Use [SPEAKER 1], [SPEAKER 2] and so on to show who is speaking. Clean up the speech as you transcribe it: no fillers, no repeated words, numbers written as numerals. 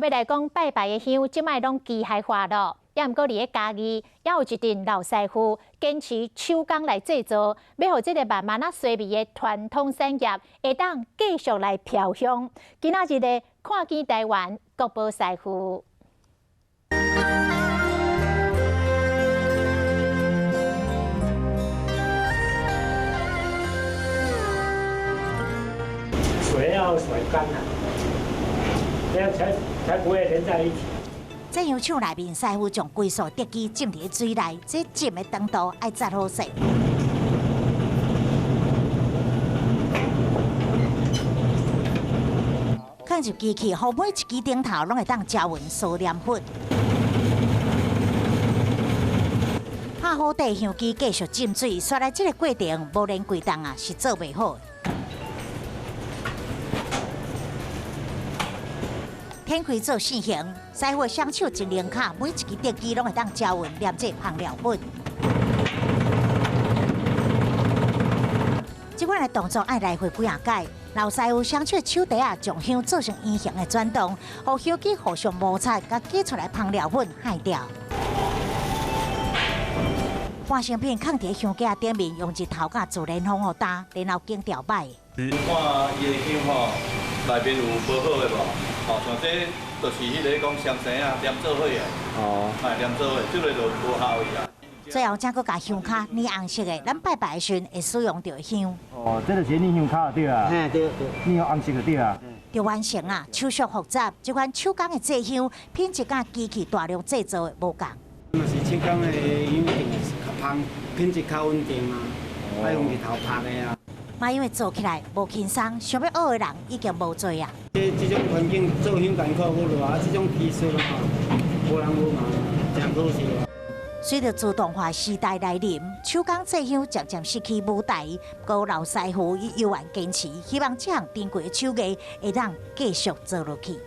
[SPEAKER 1] 要来讲拜拜的香，即摆拢机械化咯。也毋过伫咧家己，也有一阵老师傅坚持手工来制作，要互即个慢慢细微的传统产业会当继续来飘香。今仔日的看见台湾国宝师傅。
[SPEAKER 2] 水要甩干了，这样才不会连在一起。
[SPEAKER 3] 这样厂内面师傅将龟束竹机浸伫水内，这浸的长度爱扎好势。放入机器，互每一支顶头拢会当加匀苏黏粉。拍好底，香机继续浸水，刷来这个过程无连规档是做袂好。 天开做四形，师傅双手一连卡，每一支竹机拢会当加匀黏这香料粉。这款的动作爱来回几下摆，老师傅双手手底下将香做成圆形的转动，互香机互相摩擦，甲挤出来香料粉害掉。半成片放伫香架顶面，用一头甲自然风互打，然后经调摆。
[SPEAKER 4] 看伊的香吼，内面有无好的无？ 哦，像这就是迄个讲香生啊，黏做伙的。哦，哎，黏做伙，这个就无效伊啊。
[SPEAKER 3] 最后再搁甲香卡染红色的，咱拜拜的时会使用到的香。
[SPEAKER 5] 哦，这就是染香卡对啊。嘿，对对。染红色就对啊。
[SPEAKER 3] 就完成啊，手续复杂，这款手工的制香品质甲机器大量制作的无共。
[SPEAKER 6] 嘛是手工的香定较香，品质较稳定啊，爱用日头拍的啊。
[SPEAKER 3] 嘛，因为做起来无轻松，想要学的人已经无多啊。
[SPEAKER 6] 这种环境做香艰苦不落啊，这种技术啊，无人无嘛，真可惜啊。
[SPEAKER 3] 随着自动化时代来临，手工制香渐渐失去舞台，不过老师傅依然坚持，希望这项珍贵的手艺会当继续做落去。